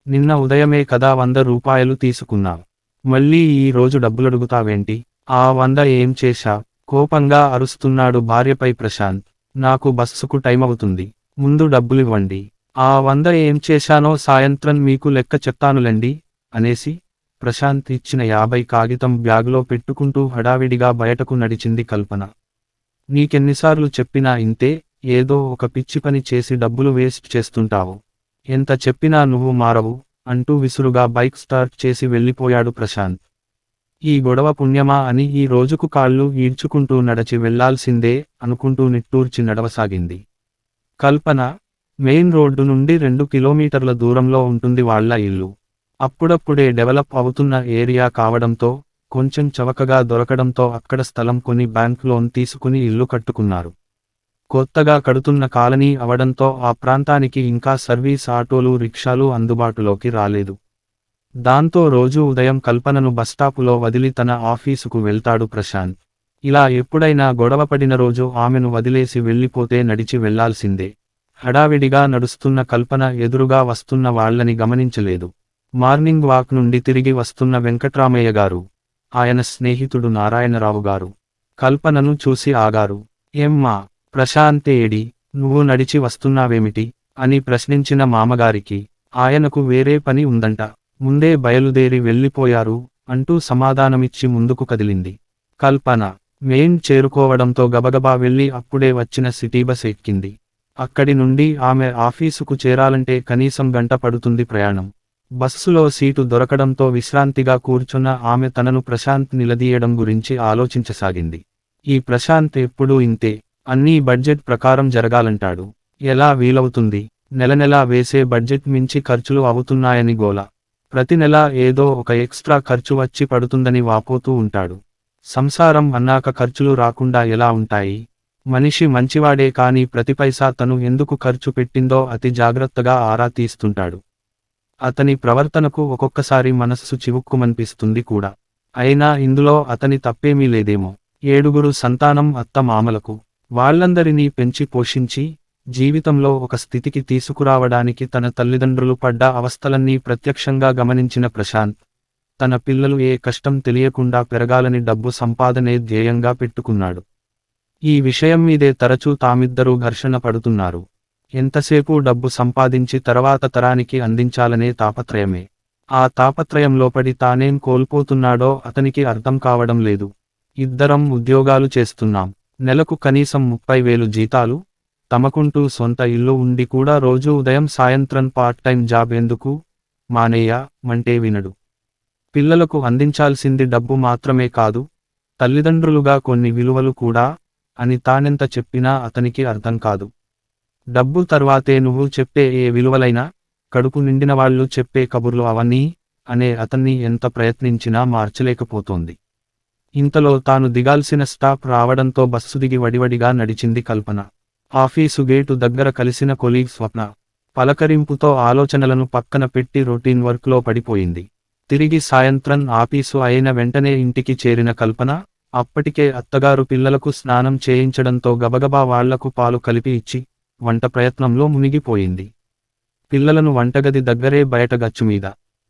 నిన్న ఉదయమే కదా 100 రూపాయలు తీసుకున్నా. మళ్ళీ ఈ రోజు డబ్బులడుగుతావేంటి? ఆ 100 ఏం చేశా? కోపంగా అరుస్తున్నాడు భార్యపై ప్రశాంత్. నాకు బస్సుకు టైమవుతుంది. ముందు డబ్బులివ్వండి. ఆ 100 ఏం చేశానో సాయంత్రం మీకు లెక్క చెప్తానులెండి అనేసి ప్రశాంత్ ఇచ్చిన 50 కాగితం బ్యాగులో పెట్టుకుంటూ హడావిడిగా బయటకు నడిచింది కల్పన. నీకెన్నిసార్లు చెప్పినా ఇంతే, ఏదో ఒక పిచ్చి పని చేసి డబ్బులు వేస్ట్ చేస్తుంటావు. ఎంత చెప్పినా నువ్వు మారవు అంటూ విసురుగా బైక్ స్టార్ట్ చేసి వెళ్ళిపోయాడు ప్రశాంత్. ఈ గొడవ పుణ్యమా అని ఈ రోజుకు కాళ్ళు ఈడ్చుకుంటూ నడచి వెళ్లాల్సిందే అనుకుంటూ నిట్టూర్చి నడవసాగింది. కల్పన మెయిన్ రోడ్డు నుండి 2 కిలోమీటర్ల దూరంలో ఉంటుంది వాళ్ళ ఇల్లు. అప్పుడప్పుడే డెవలప్ అవుతున్న ఏరియా కావడంతో, కొంచెం చవకగా దొరకడంతో అక్కడ స్థలం కొని బ్యాంక్ లోన్ తీసుకుని ఇల్లు కట్టుకున్నారు. కొత్తగా కడుతున్న కాలనీ అవడంతో ఆ ప్రాంతానికి ఇంకా సర్వీస్ ఆటోలు రిక్షాలు అందుబాటులోకి రాలేదు. దాంతో రోజూ ఉదయం కల్పనను బస్టాపులో వదిలి తన ఆఫీసుకు వెళ్తాడు ప్రశాంత్. ఇలా ఎప్పుడైనా గొడవపడిన రోజు ఆమెను వదిలేసి వెళ్ళిపోతే నడిచి వెళ్లాల్సిందే. హడావిడిగా నడుస్తున్న కల్పన ఎదురుగా వస్తున్న వాళ్ళని గమనించలేదు. మార్నింగ్ వాక్ నుండి తిరిగి వస్తున్న వెంకట్రామయ్య గారు, ఆయన స్నేహితుడు నారాయణరావు గారు కల్పనను చూసి ఆగారు. ఏమ్మా, ప్రశాంత్ ఏడి, నువ్వు నడిచి వస్తున్నావేమిటి అని ప్రశ్నించిన మామగారికి, ఆయనకు వేరే పని ఉందంట, ముందే బయలుదేరి వెళ్ళిపోయారు అంటూ సమాధానమిచ్చి ముందుకు కదిలింది. కల్పన మెయిన్ చేరుకోవడంతో గబగబా వెళ్ళి అప్పుడే వచ్చిన సిటీ బస్ ఎక్కింది. అక్కడి నుండి ఆమె ఆఫీసుకు చేరాలంటే కనీసం గంట పడుతుంది ప్రయాణం. బస్సులో సీటు దొరకడంతో విశ్రాంతిగా కూర్చున్న ఆమె తనను ప్రశాంత్ నిలదీయడం గురించి ఆలోచించసాగింది. ఈ ప్రశాంత్ ఎప్పుడూ ఇంతే, అన్నీ బడ్జెట్ ప్రకారం జరగాలంటాడు. ఎలా వీలవుతుంది? నెలనెలా వేసే బడ్జెట్ మించి ఖర్చులు అవుతున్నాయని గోల. ప్రతి నెలా ఏదో ఒక ఎక్స్ట్రా ఖర్చు వచ్చి పడుతుందని వాపోతూ ఉంటాడు. సంసారం అన్నాక ఖర్చులు రాకుండా ఎలా ఉంటాయి? మనిషి మంచివాడే కానీ ప్రతి పైసా తను ఎందుకు ఖర్చు పెట్టిందో అతి జాగ్రత్తగా ఆరా తీస్తుంటాడు. అతని ప్రవర్తనకు ఒక్కొక్కసారి మనస్సు చివుక్కుమనిపిస్తుంది కూడా. అయినా ఇందులో అతని తప్పేమీ లేదేమో. 7 సంతానం అత్త మామలకు, వాళ్ళందరినీ పెంచి పోషించి జీవితంలో ఒక స్థితికి తీసుకురావడానికి తన తల్లిదండ్రులు పడ్డ అవస్థలన్నీ ప్రత్యక్షంగా గమనించిన ప్రశాంత్, తన పిల్లలు ఏ కష్టం తెలియకుండా పెరగాలని డబ్బు సంపాదనే ధ్యేయంగా పెట్టుకున్నాడు. ఈ విషయం మీదే తరచూ తామిద్దరూ ఘర్షణ పడుతున్నారు. ఎంతసేపూ డబ్బు సంపాదించి తర్వాత తరానికి అందించాలనే తాపత్రయమే. ఆ తాపత్రయంలో పడి తానేం కోల్పోతున్నాడో అతనికి అర్థం కావడం లేదు. ఇద్దరం ఉద్యోగాలు చేస్తున్నాం, నెలకు కనీసం 30,000 జీతాలు, తమకుంటూ సొంత ఇల్లు ఉండి కూడా రోజూ ఉదయం సాయంత్రం పార్ట్ టైం జాబ్ ఎందుకు మానేయా మంటే వినడు. పిల్లలకు అందించాల్సింది డబ్బు మాత్రమే కాదు, తల్లిదండ్రులుగా కొన్ని విలువలు కూడా అని తానెంత చెప్పినా అతనికి అర్థం కాదు. డబ్బు తర్వాతే నువ్వు చెప్పే ఏ విలువలైనా, కడుపు నిండినవాళ్లు చెప్పే కబుర్లు అవన్నీ అనే అతన్ని ఎంత ప్రయత్నించినా మార్చలేకపోతోంది. ఇంతలో తాను దిగాల్సిన స్టాప్ రావడంతో బస్సు దిగి వడివడిగా నడిచింది కల్పన. ఆఫీసు గేటు దగ్గర కలిసిన కొలీగ్ స్వప్న పలకరింపుతో ఆలోచనలను పక్కన పెట్టి రొటీన్ వర్క్లో పడిపోయింది. తిరిగి సాయంత్రం ఆఫీసు అయిన వెంటనే ఇంటికి చేరిన కల్పన అప్పటికే అత్తగారు పిల్లలకు స్నానం చేయించడంతో గబగబా వాళ్లకు పాలు కలిపి ఇచ్చి వంట ప్రయత్నంలో మునిగిపోయింది. పిల్లలను వంటగది దగ్గరే బయట గచ్చుమీద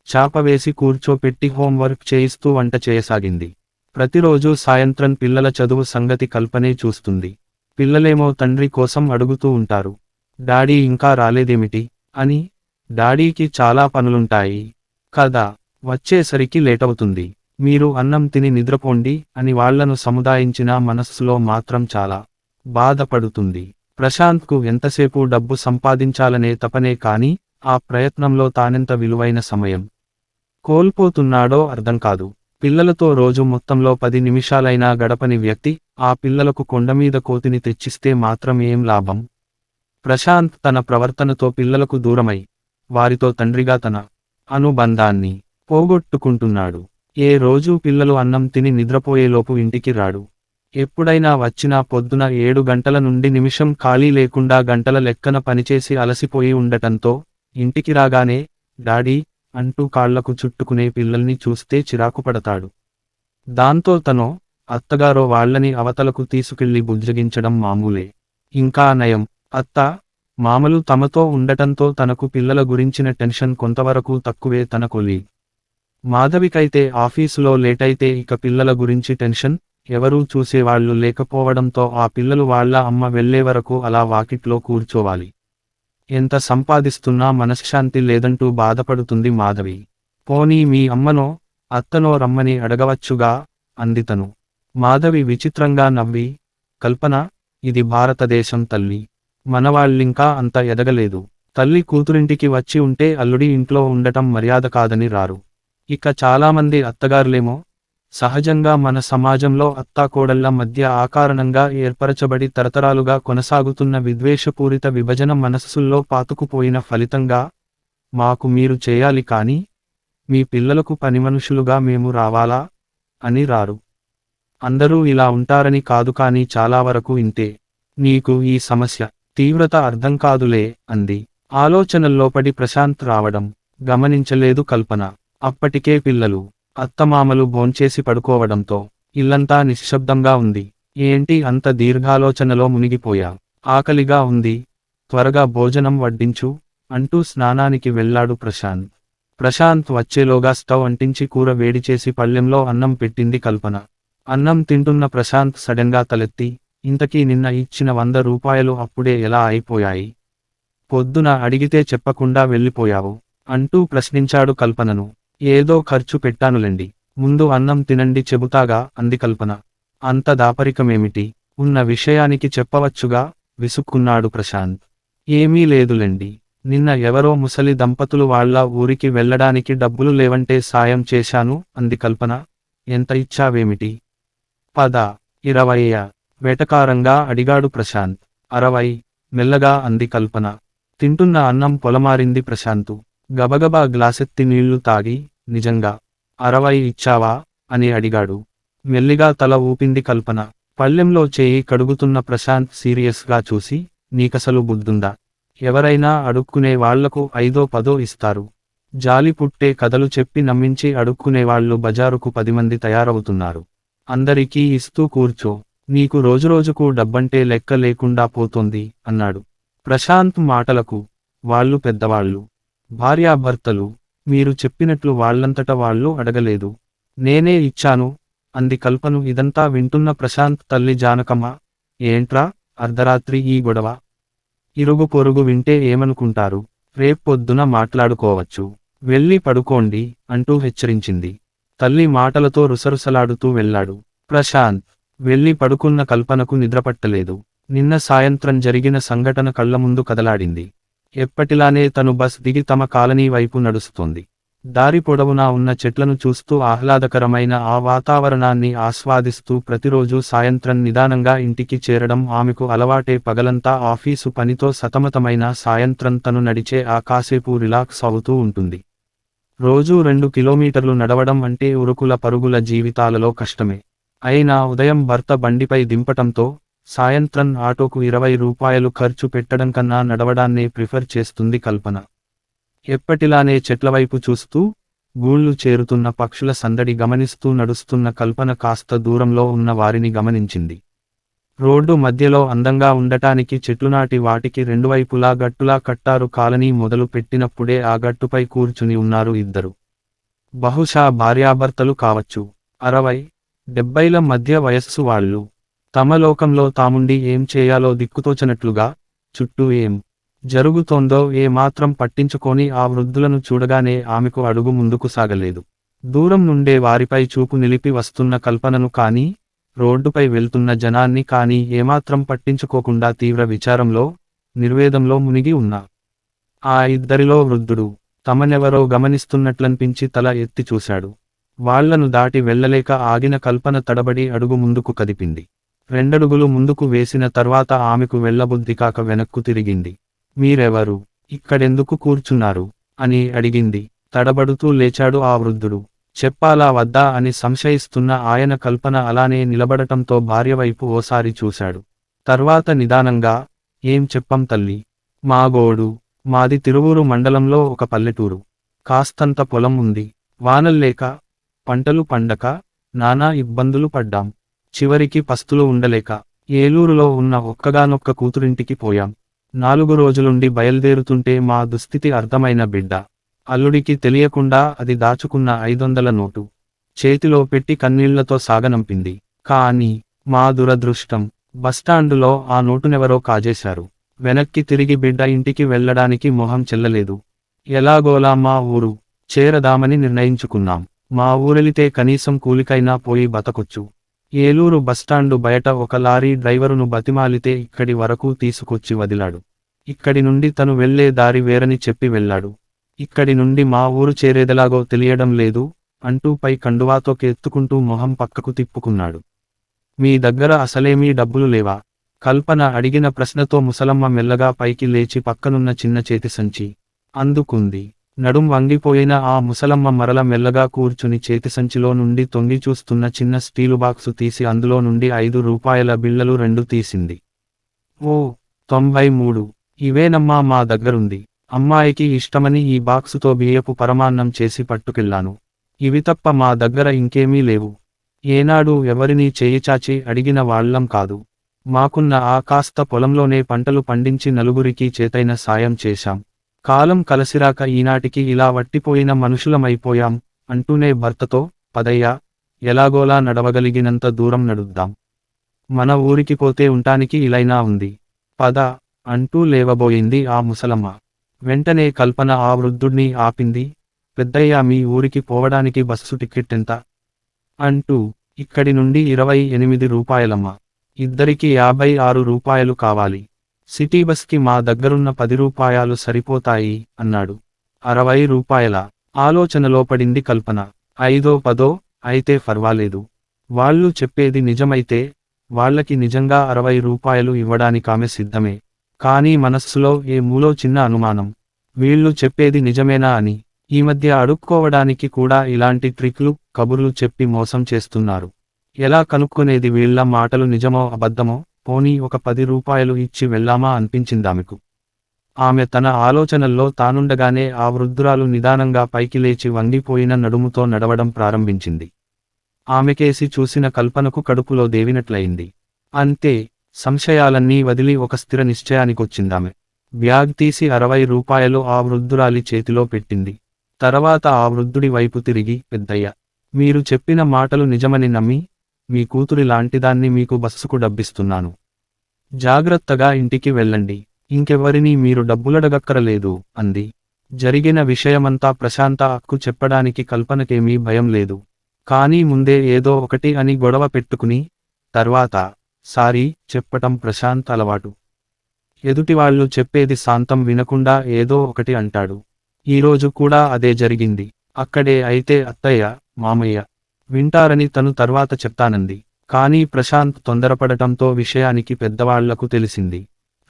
చాప వేసి కూర్చోపెట్టి హోంవర్క్ చేయిస్తూ వంట చేయసాగింది. ప్రతిరోజూ సాయంత్రం పిల్లల చదువు సంగతి కల్పనే చూస్తుంది. పిల్లలేమో తండ్రి కోసం అడుగుతూ ఉంటారు, డాడీ ఇంకా రాలేదేమిటి అని. డాడీకి చాలా పనులుంటాయి కదా, వచ్చేసరికి లేటవుతుంది, మీరు అన్నం తిని నిద్రపోండి అని వాళ్లను సముదాయించినా మనస్సులో మాత్రం చాలా బాధపడుతుంది. ప్రశాంత్కు ఎంతసేపు డబ్బు సంపాదించాలనే తపనే కాని ఆ ప్రయత్నంలో తానెంత విలువైన సమయం కోల్పోతున్నాడో అర్థం కాదు. పిల్లలతో రోజు మొత్తంలో 10 నిమిషాలైనా గడపని వ్యక్తి ఆ పిల్లలకు కొండమీద కోతిని తెచ్చిస్తే మాత్రం ఏం లాభం? ప్రశాంత్ తన ప్రవర్తనతో పిల్లలకు దూరమై వారితో తండ్రిగా తన అనుబంధాన్ని పోగొట్టుకుంటున్నాడు. ఏ రోజూ పిల్లలు అన్నం తిని నిద్రపోయేలోపు ఇంటికి రాడు. ఎప్పుడైనా వచ్చినా పొద్దున 7 గంటల నుండి నిమిషం ఖాళీ లేకుండా గంటల లెక్కన పనిచేసి అలసిపోయి ఉండటంతో ఇంటికి రాగానే డాడీ అంటూ కాళ్లకు చుట్టుకునే పిల్లల్ని చూస్తే చిరాకు పడతాడు. దాంతో తనో అత్తగారో వాళ్లని అవతలకు తీసుకెళ్లి బుజ్జగించడం మామూలే. ఇంకా నయం, అత్త మామలు తమతో ఉండటంతో తనకు పిల్లల గురించిన టెన్షన్ కొంతవరకు తక్కువే తన కొలీగ్ మాధవికైతే ఆఫీసులో లేటైతే ఇక పిల్లల గురించి టెన్షన్, ఎవరూ చూసేవాళ్లు లేకపోవడంతో ఆ పిల్లలు వాళ్ళ అమ్మ వెళ్లే వరకు అలా వాకిట్లో కూర్చోవాలి. ఎంత సంపాదిస్తున్నా మనశ్శాంతి లేదంటూ బాధపడుతుంది మాధవి. పోనీ మీ అమ్మనో అత్తనో రమ్మని అడగవచ్చుగా అంది తను. మాధవి విచిత్రంగా నవ్వి, కల్పన, ఇది భారతదేశం తల్లి. మనవాళ్ళింకా అంత ఎదగలేదు. తల్లి కూతురింటికి వచ్చి ఉంటే అల్లుడి ఇంట్లో ఉండటం మర్యాద కాదని రారు. ఇక చాలామంది అత్తగారులేమో, సహజంగా మన సమాజంలో అత్తాకోడళ్ల మధ్య ఆకారణంగా ఏర్పరచబడి తరతరాలుగా కొనసాగుతున్న విద్వేషపూరిత విభజన మనస్సుల్లో పాతుకుపోయిన ఫలితంగా, మాకు మీరు చేయాలి కానీ, మీ పిల్లలకు పనిమనుషులుగా మేము రావాలా అని రారు. అందరూ ఇలా ఉంటారని కాదు కానీ చాలా వరకు ఇంతే. నీకు ఈ సమస్య తీవ్రత అర్థం కాదులే అంది. ఆలోచనల్లో పడి ప్రశాంత్ రావడం గమనించలేదు కల్పన. అప్పటికే పిల్లలు, అత్తమామలు భోంచేసి పడుకోవడంతో ఇల్లంతా నిశ్శబ్దంగా ఉంది. ఏంటి అంత దీర్ఘాలోచనలో మునిగిపోయా? ఆకలిగా ఉంది, త్వరగా భోజనం వడ్డించు అంటూ స్నానానికి వెళ్ళాడు ప్రశాంత్. ప్రశాంత్ వచ్చేలోగా స్టవ్ అంటించి కూర వేడిచేసి పళ్ళెంలో అన్నం పెట్టింది కల్పన. అన్నం తింటున్న ప్రశాంత్ సడెన్గా తలెత్తి, ఇంతకీ నిన్న ఇచ్చిన 100 రూపాయలు అప్పుడే ఎలా అయిపోయాయి? పొద్దున అడిగితే చెప్పకుండా వెళ్ళిపోయావు అంటూ ప్రశ్నించాడు కల్పనను. ఏదో ఖర్చు పెట్టానులెండి, ముందు అన్నం తినండి చెబుతాగా అంది కల్పన. అంత దాపరికమేమిటి? ఉన్న విషయానికి చెప్పవచ్చుగా విసుక్కున్నాడు ప్రశాంత్. ఏమీ లేదులెండి, నిన్న ఎవరో ముసలి దంపతులు వాళ్ళ ఊరికి వెళ్ళడానికి డబ్బులు లేవంటే సాయం చేశాను అంది కల్పన. ఎంత ఇచ్చావేమిటి? 10, 20 వెటకారంగా అడిగాడు ప్రశాంత్. 60 మెల్లగా అంది కల్పన. తింటున్న అన్నం పొలమారింది ప్రశాంతు. గబగబా గ్లాసెత్తి నీళ్లు తాగి, నిజంగా 60 ఇచ్చావా అని అడిగాడు. మెల్లిగా తల ఊపింది కల్పన. పళ్ళెంలో చేయి కడుగుతున్న ప్రశాంత్ సీరియస్గా చూసి, నీకసలు బుద్ధుందా? ఎవరైనా అడుక్కునే వాళ్లకు 5, 10 ఇస్తారు. జాలి పుట్టే కథలు చెప్పి నమ్మించి అడుక్కునేవాళ్లు బజారుకు 10 మంది తయారవుతున్నారు. అందరికీ ఇస్తూ కూర్చో, నీకు రోజురోజుకు డబ్బంటే లెక్క లేకుండా పోతోంది అన్నాడు. ప్రశాంత్ మాటలకు, వాళ్ళు పెద్దవాళ్ళు, భార్యాభర్తలు, మీరు చెప్పినట్లు వాళ్ళంతట వాళ్ళు అడగలేదు, నేనే ఇచ్చాను అంది కల్పను. ఇదంతా వింటున్న ప్రశాంత్ తల్లి జానకమ్మ, ఏంట్రా అర్ధరాత్రి ఈ గొడవ? ఇరుగు పొరుగు వింటే ఏమనుకుంటారు? రేపొద్దున మాట్లాడుకోవచ్చు, వెళ్ళి పడుకోండి అంటూ హెచ్చరించింది. తల్లి మాటలతో రుసరుసలాడుతూ వెళ్ళాడు ప్రశాంత్. వెళ్ళి పడుకున్న కల్పనకు నిద్రపట్టలేదు. నిన్న సాయంత్రం జరిగిన సంఘటన కళ్లముందు కదలాడింది. ఎప్పటిలానే తను బస్ దిగి తమ కాలనీ వైపు నడుస్తోంది. దారి పొడవునా ఉన్న చెట్లను చూస్తూ ఆహ్లాదకరమైన ఆ వాతావరణాన్ని ఆస్వాదిస్తూ ప్రతిరోజూ సాయంత్రం నిదానంగా ఇంటికి చేరడం ఆమెకు అలవాటే. పగలంతా ఆఫీసు పనితో సతమతమైన సాయంత్రం తను నడిచే ఆ కాసేపు రిలాక్స్ అవుతూ ఉంటుంది. రోజూ 2 కిలోమీటర్లు నడవడం అంటే ఉరుకుల పరుగుల జీవితాలలో కష్టమే. అయినా ఉదయం భర్త బండిపై దింపటంతో సాయంత్రం ఆటోకు 20 రూపాయలు ఖర్చు పెట్టడం కన్నా నడవడాన్నే ప్రిఫర్ చేస్తుంది కల్పన. ఎప్పటిలానే చెట్లవైపు చూస్తూ, గూళ్ళు చేరుతున్న పక్షుల సందడి గమనిస్తూ నడుస్తున్న కల్పన కాస్త దూరంలో ఉన్న వారిని గమనించింది. రోడ్డు మధ్యలో అందంగా ఉండటానికి చెట్లునాటి వాటికి రెండువైపులా గట్టులా కట్టారు. కాలనీ మొదలు పెట్టినప్పుడే ఆ గట్టుపై కూర్చుని ఉన్నారు ఇద్దరు. బహుశా భార్యాభర్తలు కావచ్చు. 60, 70ల మధ్య వయస్సు వాళ్ళు. తమ లోకంలో తాముండి ఏం చేయాలో దిక్కుతోచనట్లుగా, చుట్టూ ఏం జరుగుతోందో ఏ మాత్రం పట్టించుకోని ఆ వృద్ధులను చూడగానే ఆమెకు అడుగు ముందుకు సాగలేదు. దూరం నుండే వారిపై చూపు నిలిపి వస్తున్న కల్పనను కానీ, రోడ్డుపై వెళ్తున్న జనాన్ని కానీ ఏమాత్రం పట్టించుకోకుండా తీవ్ర విచారంలో, నిర్వేదంలో మునిగి ఉన్నా ఆ ఇద్దరిలో వృద్ధుడు తమనెవరో గమనిస్తున్నట్లనిపించి తల ఎత్తి చూశాడు. వాళ్లను దాటి వెళ్ళలేక ఆగిన కల్పన తడబడి అడుగు ముందుకు కదిపింది. 2 అడుగులు ముందుకు వేసిన తర్వాత ఆమెకు వెళ్ళబుద్ధి కాక వెనక్కు తిరిగింది. మీరెవరు? ఇక్కడెందుకు కూర్చున్నారు అని అడిగింది. తడబడుతూ లేచాడు ఆ వృద్ధుడు. చెప్పాలా వద్దా అని సంశయిస్తున్న ఆయన కల్పన అలానే నిలబడటంతో భార్యవైపు ఓసారి చూశాడు. తర్వాత నిదానంగా, ఏం చెప్పం తల్లి, మా గోడు, మాది తిరువూరు మండలంలో ఒక పల్లెటూరు. కాస్తంత పొలం ఉంది. వానల్లేక, పంటలు పండక, నానా ఇబ్బందులు పడ్డాం. చివరికి పస్తులు ఉండలేక ఏలూరులో ఉన్న ఒక్కగానొక్క కూతురింటికి పోయాం. 4 రోజులుండి బయల్దేరుతుంటే మా దుస్థితి అర్థమైన బిడ్డ. అల్లుడికి తెలియకుండా అది దాచుకున్న 500 నోటు చేతిలో పెట్టి కన్నీళ్లతో సాగనంపింది. కానీ మా దురదృష్టం, బస్టాండులో ఆ నోటునెవరో కాజేశారు. వెనక్కి తిరిగి బిడ్డ ఇంటికి వెళ్లడానికి మొహం చెల్లలేదు. ఎలాగోలా మా ఊరు చేరదామని నిర్ణయించుకున్నాం. మా ఊరెలితే కనీసం కూలికైనా పోయి బతకొచ్చు. ఏలూరు బస్టాండు బయట ఒక లారీ డ్రైవరును బతిమాలితే ఇక్కడి వరకు తీసుకొచ్చి వదిలాడు. ఇక్కడి నుండి తను వెళ్లే దారి వేరని చెప్పి వెళ్ళాడు. ఇక్కడి నుండి మా ఊరు చేరేదెలాగో తెలియడం లేదు అంటూ పై కండువాతో ఎత్తుకుంటూ మొహం పక్కకు తిప్పుకున్నాడు. మీ దగ్గర అసలేమీ డబ్బులు లేవా? కల్పన అడిగిన ప్రశ్నతో ముసలమ్మ మెల్లగా పైకి లేచి పక్కనున్న చిన్న చేతి సంచి అందుకుంది. నడుం వంగిపోయిన ఆ ముసలమ్మ మరల మెల్లగా కూర్చుని చేతిసంచిలో నుండి తొంగి చూస్తున్న చిన్న స్టీలు బాక్సు తీసి అందులో నుండి 5 రూపాయల బిళ్ళలు 2 తీసింది. ఓ 93, ఇవేనమ్మా మా దగ్గరుంది. అమ్మాయికి ఇష్టమని ఈ బాక్సుతో బియ్యపు పరమాన్నం చేసి పట్టుకెళ్ళాను. ఇవి తప్ప మా దగ్గర ఇంకేమీ లేవు. ఏనాడు ఎవరినీ చేయిచాచి అడిగిన వాళ్ళం కాదు. మాకున్న ఆ కాస్త పొలంలోనే పంటలు పండించి నలుగురికి చేతైన సాయం చేశాం. కాలం కలసిరాక ఈనాటికి ఇలా వట్టిపోయిన మనుషులమైపోయాం అంటూనే భర్తతో, పదయ్యా, ఎలాగోలా నడవగలిగినంత దూరం నడుద్దాం. మన ఊరికి పోతే ఉంటానికి ఇలైనా ఉంది. పద అంటూ లేవబోయింది ఆ ముసలమ్మ. వెంటనే కల్పన ఆ వృద్ధుడ్ని ఆపింది. పెద్దయ్యా, మీ ఊరికి పోవడానికి బస్సు టికెట్ ఎంత? అంటూ. ఇక్కడి నుండి 28 రూపాయలమ్మా. ఇద్దరికి 56 రూపాయలు కావాలి. సిటీ బస్కి మా దగ్గరున్న 10 రూపాయలు సరిపోతాయి అన్నాడు. 60 రూపాయల? ఆలోచనలో పడింది కల్పన. 5 10 అయితే ఫర్వాలేదు. వాళ్ళు చెప్పేది నిజమైతే వాళ్ళకి నిజంగా 60 రూపాయలు ఇవ్వడానికామె సిద్ధమే. కానీ మనస్సులో ఏ మూలో చిన్న అనుమానం. వీళ్ళు చెప్పేది నిజమేనా అని. ఈ మధ్య అడుక్కోవడానికి కూడా ఇలాంటి ట్రిక్లు, కబుర్లు చెప్పి మోసం చేస్తున్నారు. ఎలా కనుక్కునేది వీళ్ళ మాటలు నిజమో అబద్ధమో? పోనీ ఒక 10 రూపాయలు ఇచ్చి వెళ్ళామా అనిపించిందామెకు. ఆమె తన ఆలోచనల్లో తానుండగానే ఆ వృద్ధురాలు నిదానంగా పైకి లేచి వంగిపోయిన నడుముతో నడవడం ప్రారంభించింది. ఆమెకేసి చూసిన కల్పనకు కడుపులో దేవినట్లయింది. అంతే, సంశయాలన్నీ వదిలి ఒక స్థిర నిశ్చయానికొచ్చిందామె. బ్యాగ్ తీసి 60 రూపాయలు ఆ వృద్ధురాలి చేతిలో పెట్టింది. తర్వాత ఆ వృద్ధుడి వైపు తిరిగి, పెద్దయ్య, మీరు చెప్పిన మాటలు నిజమని నమ్మి మీ కూతురి లాంటిదాన్ని మీకు బస్సుకు డబ్బిస్తున్నాను. జాగ్రత్తగా ఇంటికి వెళ్ళండి. ఇంకెవరినీ మీరు డబ్బులడగక్కరలేదు అంది. జరిగిన విషయమంతా ప్రశాంత అక్కు చెప్పడానికి కల్పనకేమీ భయం లేదు. కానీ ముందే ఏదో ఒకటి అని గొడవ పెట్టుకుని తర్వాత సారీ చెప్పటం ప్రశాంత్ అలవాటు. ఎదుటివాళ్లు చెప్పేది శాంతం వినకుండా ఏదో ఒకటి అంటాడు. ఈరోజు కూడా అదే జరిగింది. అక్కడే అయితే అత్తయ్య, మామయ్య వింటారని తను తర్వాత చెప్తానంది. కానీ ప్రశాంత్ తొందరపడటంతో విషయానికి పెద్దవాళ్లకు తెలిసింది.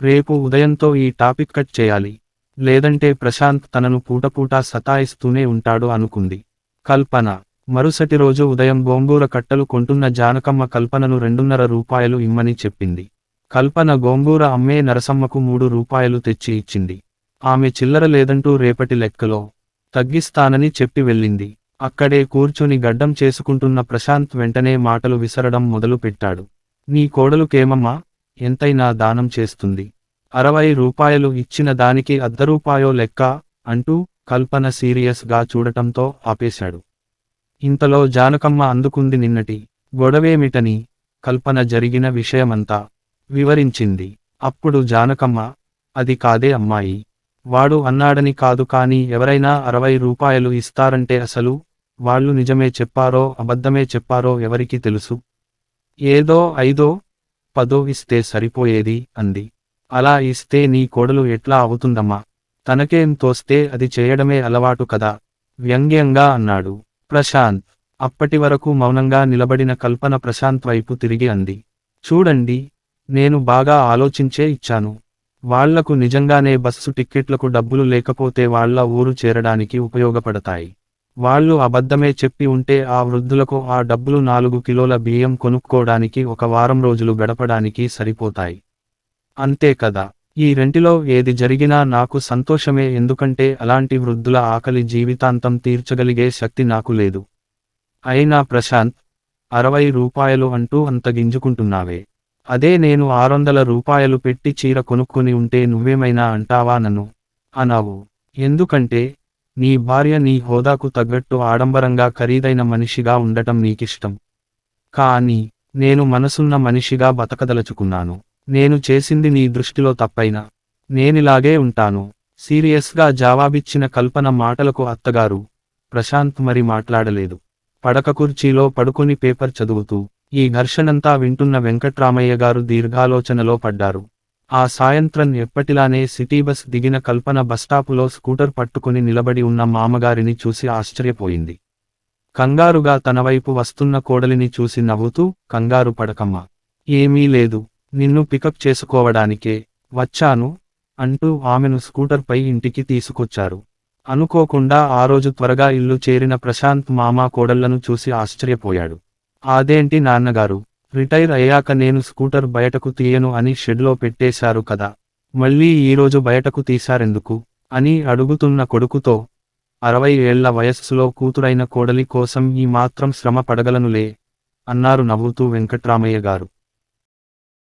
రేపు ఉదయంతో ఈ టాపిక్ కట్ చేయాలి. లేదంటే ప్రశాంత్ తనను పూటపూటా సతాయిస్తూనే ఉంటాడు అనుకుంది కల్పన. మరుసటి రోజు ఉదయం గోంగూర కట్టలు కొంటున్న జానకమ్మ కల్పనను 2.5 రూపాయలు ఇమ్మని చెప్పింది. కల్పన గోంగూర అమ్మే నరసమ్మకు 3 రూపాయలు తెచ్చి ఇచ్చింది. ఆమె చిల్లర లేదంటూ రేపటి లెక్కలో తగ్గిస్తానని చెప్పి వెళ్ళింది. అక్కడే కూర్చుని గడ్డం చేసుకుంటున్న ప్రశాంత్ వెంటనే మాటలు విసరడం మొదలు పెట్టాడు. నీ కోడలుకేమమ్మా ఎంతైనా దానం చేస్తుంది. 60 రూపాయలు ఇచ్చిన దానికి 1/2 రూపాయో లెక్క అంటూ కల్పన సీరియస్ గా చూడటంతో ఆపేశాడు. ఇంతలో జానకమ్మ అందుకుంది నిన్నటి గొడవేమిటని. కల్పన జరిగిన విషయమంతా వివరించింది. అప్పుడు జానకమ్మ, అది కాదే అమ్మాయి, వాడు అన్నాడని కాదు, కానీ ఎవరైనా 60 రూపాయలు ఇస్తారంటే అసలు వాళ్ళు నిజమే చెప్పారో అబద్ధమే చెప్పారో ఎవరికి తెలుసు? ఏదో 5 10 ఇస్తే సరిపోయేది అంది. అలా ఇస్తే నీ కోడలు ఎట్లా అవుతుందమ్మా? తనకేం తోస్తే అది చేయడమే అలవాటు కదా, వ్యంగ్యంగా అన్నాడు ప్రశాంత్. అప్పటివరకు మౌనంగా నిలబడిన కల్పన ప్రశాంత్ వైపు తిరిగి అంది, చూడండి, నేను బాగా ఆలోచించే ఇచ్చాను. వాళ్లకు నిజంగానే బస్సు టిక్కెట్లకు డబ్బులు లేకపోతే వాళ్ళ ఊరు చేరడానికి ఉపయోగపడతాయి. వాళ్ళు అబద్ధమే చెప్పి ఉంటే ఆ వృద్ధులకు ఆ డబ్బులు 4 కిలోల బియ్యం కొనుక్కోడానికి 1 వారం రోజులు గడపడానికి సరిపోతాయి. అంతే కదా. ఈ రెంటిలో ఏది జరిగినా నాకు సంతోషమే, ఎందుకంటే అలాంటి వృద్ధుల ఆకలి జీవితాంతం తీర్చగలిగే శక్తి నాకు లేదు. అయినా ప్రశాంత్, 60 రూపాయలు అంటూ అంత గింజుకుంటున్నావే, అదే నేను 600 రూపాయలు పెట్టి చీర కొనుక్కొని ఉంటే నువ్వేమైనా అంటావా నన్ను? అనవు. ఎందుకంటే, నీ భార్య నీ హోదాకు తగ్గట్టు ఆడంబరంగా ఖరీదైన మనిషిగా ఉండటం నీకిష్టం. కానీ, నేను మనసున్న మనిషిగా బతకదలచుకున్నాను. నేను చేసింది నీ దృష్టిలో తప్పైనా నేనిలాగే ఉంటాను. సీరియస్గా జవాబిచ్చిన కల్పన మాటలకు అత్తగారు, ప్రశాంత్ మరి మాట్లాడలేదు. పడక కుర్చీలో పడుకొని పేపర్ చదువుతూ, ఈ ఘర్షణంతా వింటున్న వెంకట్రామయ్య గారు దీర్ఘాలోచనలో పడ్డారు. ఆ సాయంత్రం ఎప్పటిలానే సిటీ బస్ దిగిన కల్పన బస్టాపులో స్కూటర్ పట్టుకుని నిలబడి ఉన్న మామగారిని చూసి ఆశ్చర్యపోయింది. కంగారుగా తనవైపు వస్తున్న కోడలిని చూసి నవ్వుతూ, కంగారు పడకమ్మా. ఏమీ లేదు. నిన్ను పికప్ చేసుకోవడానికే వచ్చాను అంటూ ఆమెను స్కూటర్పై ఇంటికి తీసుకొచ్చారు. అనుకోకుండా ఆ రోజు త్వరగా ఇల్లు చేరిన ప్రశాంత్ మామ కోడళ్లను చూసి ఆశ్చర్యపోయాడు. అదేంటి నాన్నగారు, రిటైర్ అయ్యాక నేను స్కూటర్ బయటకు తీయను అని షెడ్లో పెట్టేశారు కదా, మళ్ళీ ఈరోజు బయటకు తీశారెందుకు అని అడుగుతున్న కొడుకుతో, 60 ఏళ్ల వయస్సులో కూతురైన కోడలి కోసం ఈ మాత్రం శ్రమ పడగలనులే అన్నారు నవ్వుతూ వెంకట్రామయ్య గారు.